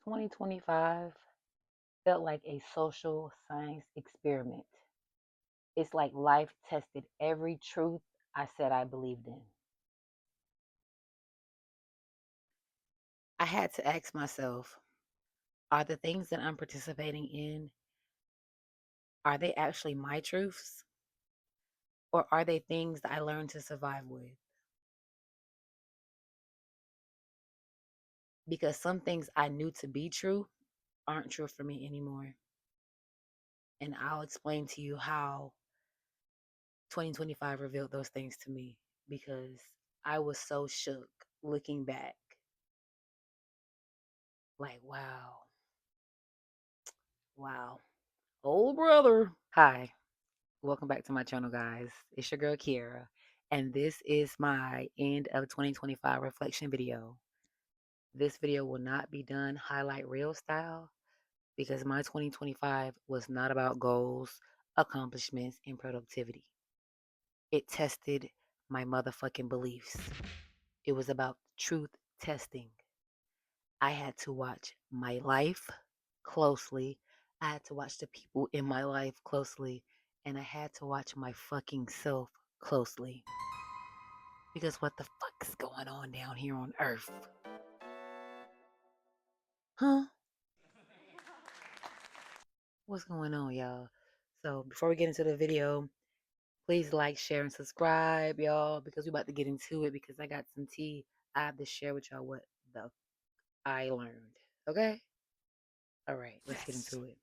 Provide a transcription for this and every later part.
2025 felt like a social science experiment. It's like life tested every truth I said I believed in. I had to ask myself, are the things that I'm participating in, are they actually my truths? Or are they things that I learned to survive with? Because some things I knew to be true aren't true for me anymore. And I'll explain to you how 2025 revealed those things to me because I was so shook looking back. Like, wow, wow. Oh, brother. Hi, welcome back to my channel, guys. It's your girl, Kiera, and this is my end of 2025 reflection video. This video will not be done highlight reel style because my 2025 was not about goals, accomplishments, and productivity. It tested my motherfucking beliefs. It was about truth testing. I had to watch my life closely. I had to watch the people in my life closely. And I had to watch my fucking self closely. Because what the fuck is going on down here on Earth? Huh? What's going on, y'all? So before we get into the video, please like, share, and subscribe, y'all, because we about to get into it because I got some tea. I have to share with y'all what the I learned. Okay? All right, let's get into it.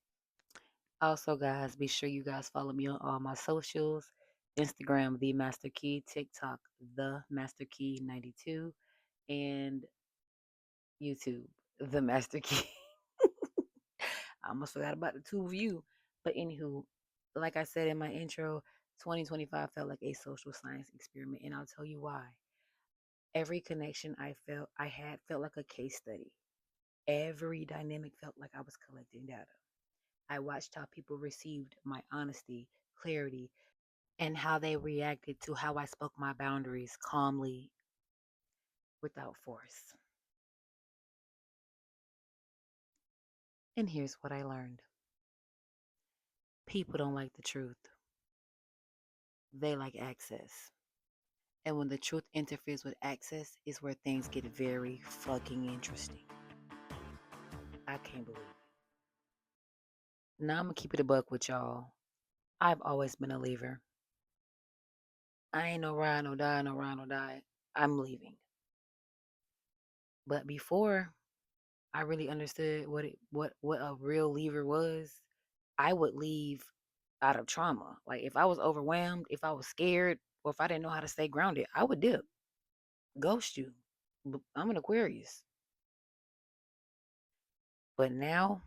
Also, guys, be sure you guys follow me on all my socials. Instagram, The Master Key, TikTok, The Master Key 92, and YouTube, The Master Key. I almost forgot about the two of you. But anywho, like I said in my intro, 2025 felt like a social science experiment, and I'll tell you why. Every connection I had felt like a case study. Every dynamic felt like I was collecting data. I watched how people received my honesty, clarity, and how they reacted to how I spoke my boundaries calmly without force. And here's what I learned: people don't like the truth, they like access. And when the truth interferes with access, is where things get very fucking interesting. I can't believe it. Now I'm gonna keep it a buck with y'all. I've always been a leaver. I ain't no ride, no die, no ride, no die. I'm leaving. But before I really understood what a real leaver was, I would leave out of trauma. Like if I was overwhelmed, if I was scared, or if I didn't know how to stay grounded, I would dip, ghost you. I'm an Aquarius. But now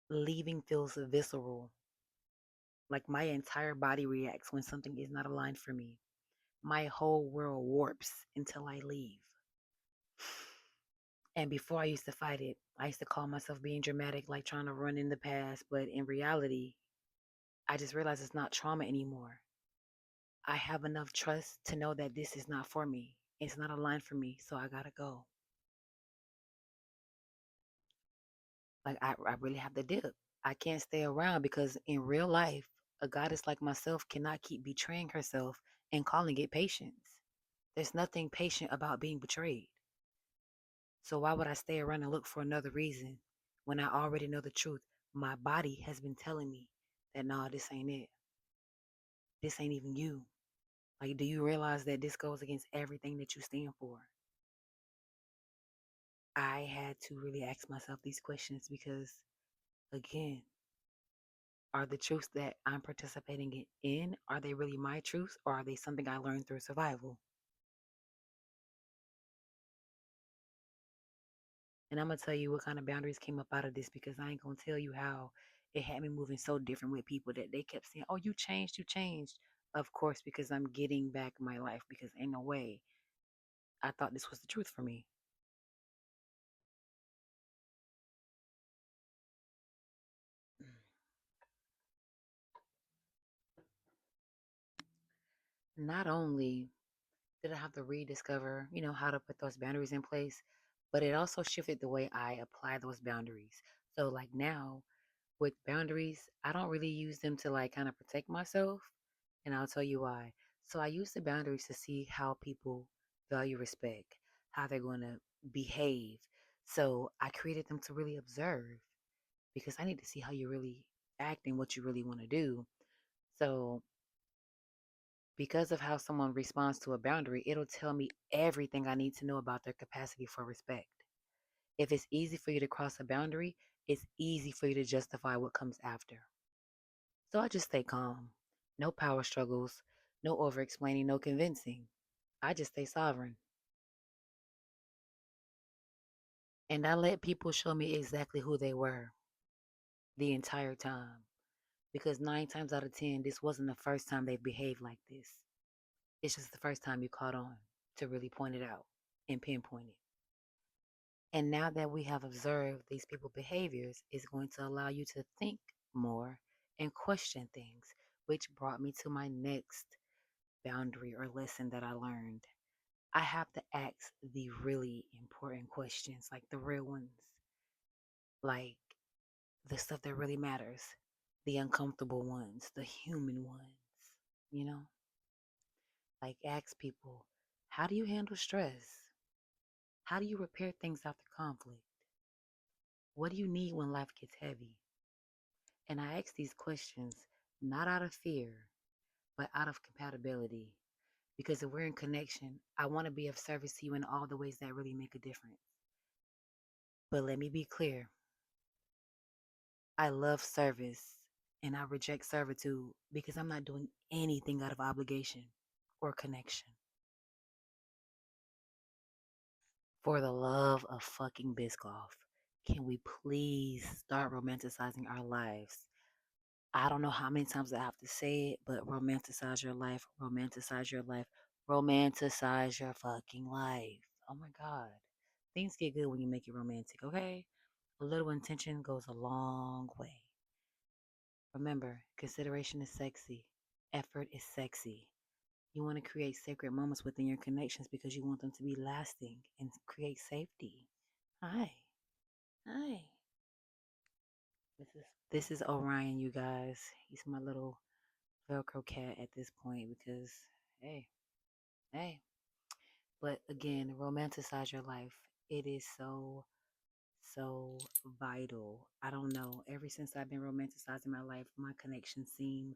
leaving feels visceral. Like my entire body reacts when something is not aligned for me. My whole world warps until I leave. And before I used to fight it, I used to call myself being dramatic, like trying to run in the past. But in reality, I just realized it's not trauma anymore. I have enough trust to know that this is not for me. It's not aligned for me. So I gotta go. Like I really have to dip. I can't stay around because in real life, a goddess like myself cannot keep betraying herself and calling it patience. There's nothing patient about being betrayed. So why would I stay around and look for another reason when I already know the truth? My body has been telling me that nah, this ain't it. This ain't even you. Like, do you realize that this goes against everything that you stand for? I had to really ask myself these questions because, again, are the truths that I'm participating in, are they really my truths or are they something I learned through survival? And I'm gonna tell you what kind of boundaries came up out of this because I ain't gonna tell you how it had me moving so different with people that they kept saying, "Oh, you changed, you changed." Of course, because I'm getting back my life because ain't no way I thought this was the truth for me. Not only did I have to rediscover, how to put those boundaries in place, but it also shifted the way I apply those boundaries. So like now with boundaries, I don't really use them to like kind of protect myself, and I'll tell you why. So I use the boundaries to see how people value respect, how they're going to behave. So I created them to really observe because I need to see how you really act and what you really want to do. So because of how someone responds to a boundary, it'll tell me everything I need to know about their capacity for respect. If it's easy for you to cross a boundary, it's easy for you to justify what comes after. So I just stay calm. No power struggles, no over explaining, no convincing. I just stay sovereign. And I let people show me exactly who they were the entire time. Because 9 times out of 10, this wasn't the first time they've behaved like this. It's just the first time you caught on to really point it out and pinpoint it. And now that we have observed these people' behaviors, it's going to allow you to think more and question things, which brought me to my next boundary or lesson that I learned. I have to ask the really important questions, like the real ones, like the stuff that really matters, the uncomfortable ones, the human ones, you know? Like ask people, how do you handle stress? How do you repair things after conflict? What do you need when life gets heavy? And I ask these questions not out of fear, but out of compatibility. Because if we're in connection, I want to be of service to you in all the ways that really make a difference. But let me be clear, I love service and I reject servitude because I'm not doing anything out of obligation or connection. For the love of fucking Biscoff, can we please start romanticizing our lives? I don't know how many times I have to say it, but romanticize your life, romanticize your life, romanticize your fucking life. Oh my God. Things get good when you make it romantic, okay? A little intention goes a long way. Remember, consideration is sexy, effort is sexy. You want to create sacred moments within your connections because you want them to be lasting and create safety. Hi. Hi. This is Orion, you guys. He's my little Velcro cat at this point because hey, hey. But again, romanticize your life. It is so vital. I don't know. Ever since I've been romanticizing my life, my connections seem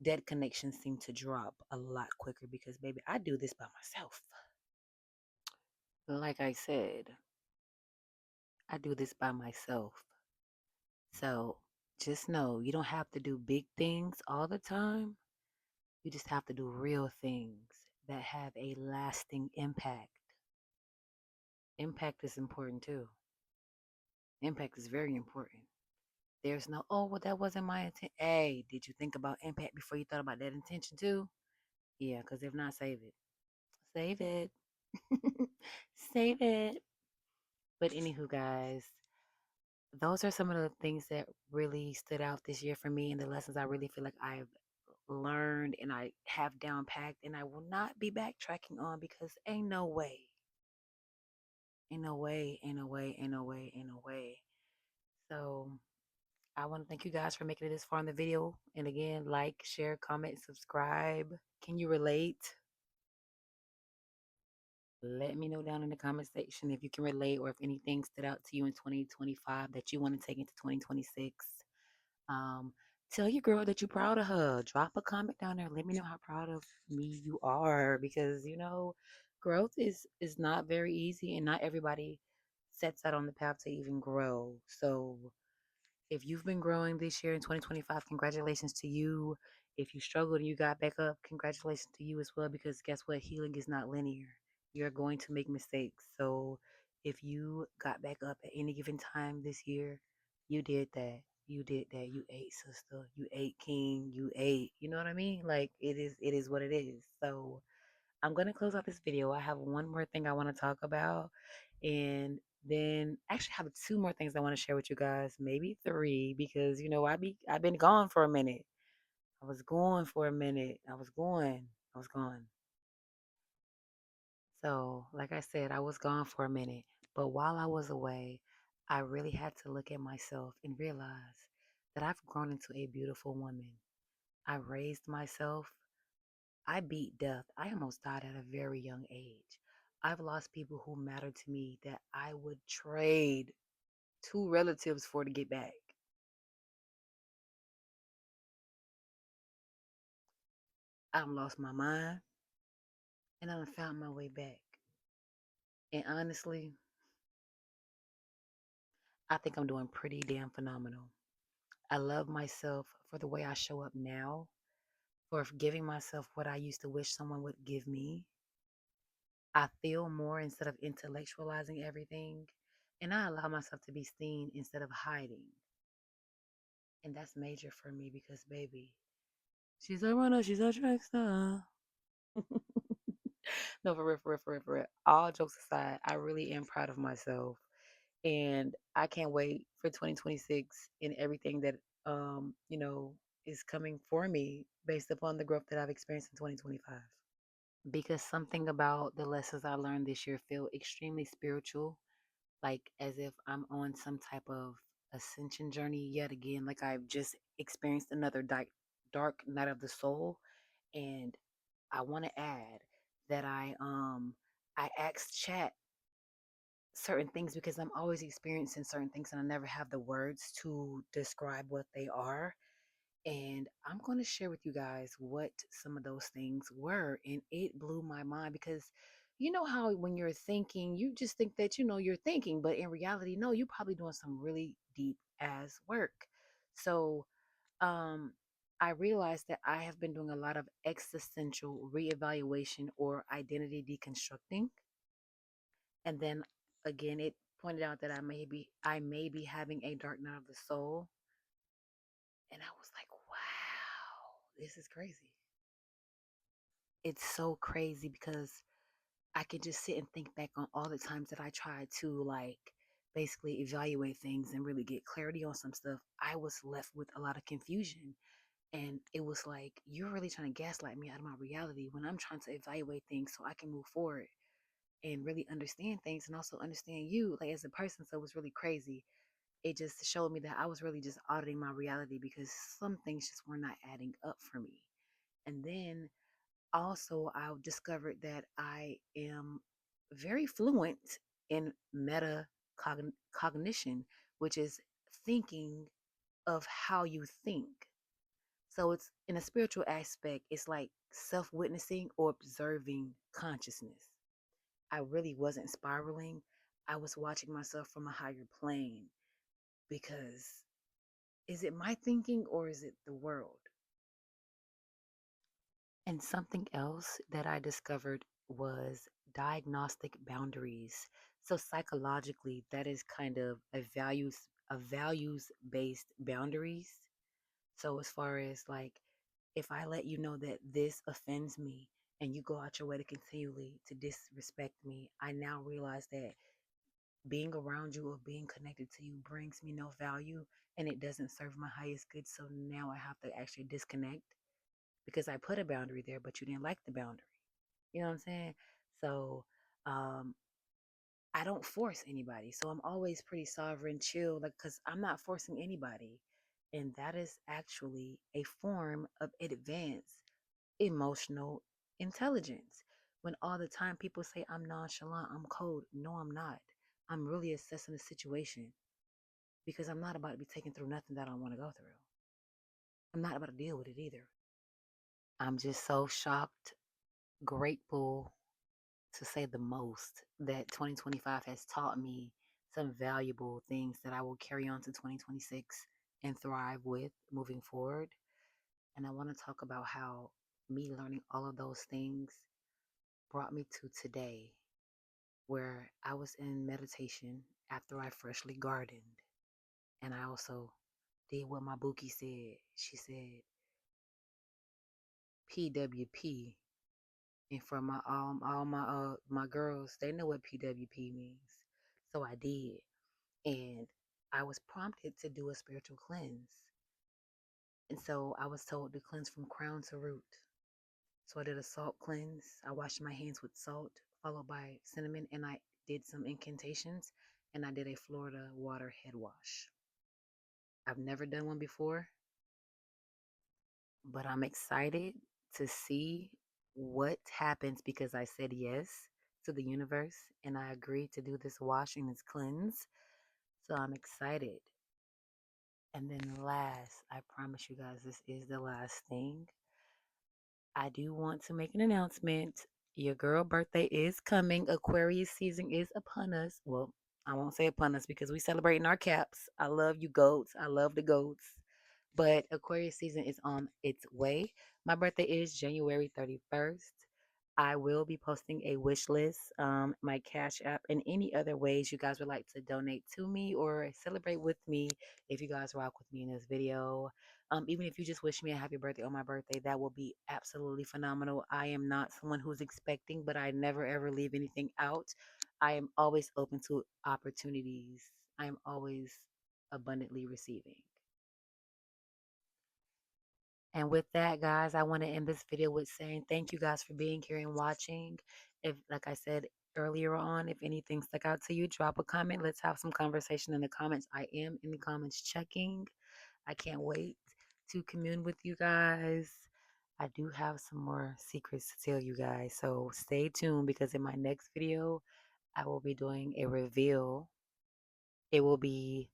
dead connections seem to drop a lot quicker because baby, I do this by myself. Like I said, I do this by myself. So just know you don't have to do big things all the time. You just have to do real things that have a lasting impact. Impact is important too. Impact is very important. There's no, oh, well, that wasn't my intent. Hey, did you think about impact before you thought about that intention too? Yeah, because if not, save it. Save it. Save it. But anywho, guys, those are some of the things that really stood out this year for me and the lessons I really feel like I've learned and I have down packed and I will not be backtracking on because ain't no way. Ain't no way, ain't no way, ain't no way, ain't no way. So I want to thank you guys for making it this far in the video. And again, like, share, comment, subscribe. Can you relate? Let me know down in the comment section if you can relate or if anything stood out to you in 2025 that you want to take into 2026. Um, Tell your girl that you're proud of her. Drop a comment down there. Let me know how proud of me you are because growth is not very easy and not everybody sets out on the path to even grow. So if you've been growing this year in 2025, congratulations to you. If you struggled and you got back up, congratulations to you as well because guess what? Healing is not linear. You're going to make mistakes. So if you got back up at any given time this year, you did that. You did that. You ate, sister. You ate, king. You ate. You know what I mean? Like it is what it is. So I'm gonna close out this video. I have one more thing I want to talk about, and then actually have two more things I want to share with you guys, maybe three, because I've been gone for a minute. I was gone for a minute. I was gone. I was gone. So, like I said, I was gone for a minute. But while I was away, I really had to look at myself and realize that I've grown into a beautiful woman. I raised myself. I beat death. I almost died at a very young age. I've lost people who mattered to me that I would trade two relatives for to get back. I've lost my mind and I've found my way back. And honestly, I think I'm doing pretty damn phenomenal. I love myself for the way I show up now, for giving myself what I used to wish someone would give me. I feel more instead of intellectualizing everything. And I allow myself to be seen instead of hiding. And that's major for me because, baby, she's a runner, she's a track star. No, for real, for real, for real, for real. All jokes aside, I really am proud of myself. And I can't wait for 2026 and everything that, is coming for me based upon the growth that I've experienced in 2025. Because something about the lessons I learned this year feel extremely spiritual, like as if I'm on some type of ascension journey yet again, like I've just experienced another dark night of the soul. And I want to add that I asked chat certain things because I'm always experiencing certain things and I never have the words to describe what they are. And I'm going to share with you guys what some of those things were. And it blew my mind because you know how when you're thinking, you just think that you're thinking, but in reality, no, you're probably doing some really deep ass work. So, um, I realized that I have been doing a lot of existential reevaluation or identity deconstructing. And then again, it pointed out that I may be having a dark night of the soul. And I was like, wow, this is crazy. It's so crazy because I can just sit and think back on all the times that I tried to like basically evaluate things and really get clarity on some stuff. I was left with a lot of confusion. And it was like, you're really trying to gaslight me out of my reality when I'm trying to evaluate things so I can move forward and really understand things and also understand you like as a person. So it was really crazy. It just showed me that I was really just auditing my reality because some things just were not adding up for me. And then also, I discovered that I am very fluent in cognition, which is thinking of how you think. So it's in a spiritual aspect, it's like self witnessing or observing consciousness. I really wasn't spiraling. I was watching myself from a higher plane because is it my thinking or is it the world? And something else that I discovered was diagnostic boundaries. So psychologically, that is kind of a values based boundaries. So as far as like if I let you know that this offends me and you go out your way to continually to disrespect me, I now realize that being around you or being connected to you brings me no value and it doesn't serve my highest good. So now I have to actually disconnect because I put a boundary there, but you didn't like the boundary. You know what I'm saying? So um, I don't force anybody. So I'm always pretty sovereign, chill, like, because I'm not forcing anybody. And that is actually a form of advanced emotional intelligence. When all the time people say I'm nonchalant, I'm cold. No, I'm not. I'm really assessing the situation because I'm not about to be taken through nothing that I don't want to go through. I'm not about to deal with it either. I'm just so shocked, grateful, to say the most, that 2025 has taught me some valuable things that I will carry on to 2026 and thrive with moving forward. And I want to talk about how me learning all of those things brought me to today, where I was in meditation after I freshly gardened. And I also did what my bookie said. She said, PWP. And for my all my girls, they know what PWP means. So I did. And I was prompted to do a spiritual cleanse. And so I was told to cleanse from crown to root. So I did a salt cleanse. I washed my hands with salt, followed by cinnamon, and I did some incantations, and I did a Florida water head wash. I've never done one before, but I'm excited to see what happens because I said yes to the universe and I agreed to do this wash and this cleanse. So I'm excited. And then last, I promise you guys this is the last thing. I do want to make an announcement. Your girl birthday is coming. Aquarius season is upon us. Well, I won't say upon us because we celebrating our caps. I love you goats. I love the goats. But Aquarius season is on its way. My birthday is January 31st. I will be posting a wish list, my Cash App, and any other ways you guys would like to donate to me or celebrate with me if you guys rock with me in this video. Even if you just wish me a happy birthday on my birthday, that will be absolutely phenomenal. I am not someone who's expecting, but I never ever leave anything out. I am always open to opportunities. I am always abundantly receiving. And with that, guys, I want to end this video with saying thank you guys for being here and watching. If, like I said earlier on, if anything stuck out to you, drop a comment. Let's have some conversation in the comments. I am in the comments checking. I can't wait to commune with you guys. I do have some more secrets to tell you guys. So stay tuned because in my next video, I will be doing a reveal. It will be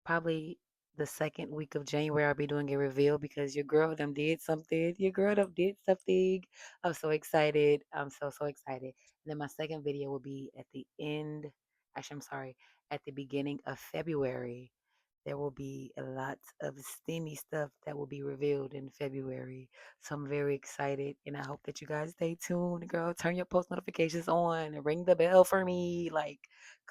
probably the second week of January. I'll be doing a reveal because your girl done did something. Your girl done did something. I'm so excited. I'm so excited. And then my second video will be at the end. Actually, I'm sorry, at the beginning of February. There will be a lot of steamy stuff that will be revealed in February. So I'm very excited and I hope that you guys stay tuned. Girl, turn your post notifications on and ring the bell for me. Like,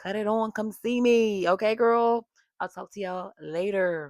cut it on. Come see me. Okay, girl? I'll talk to y'all later.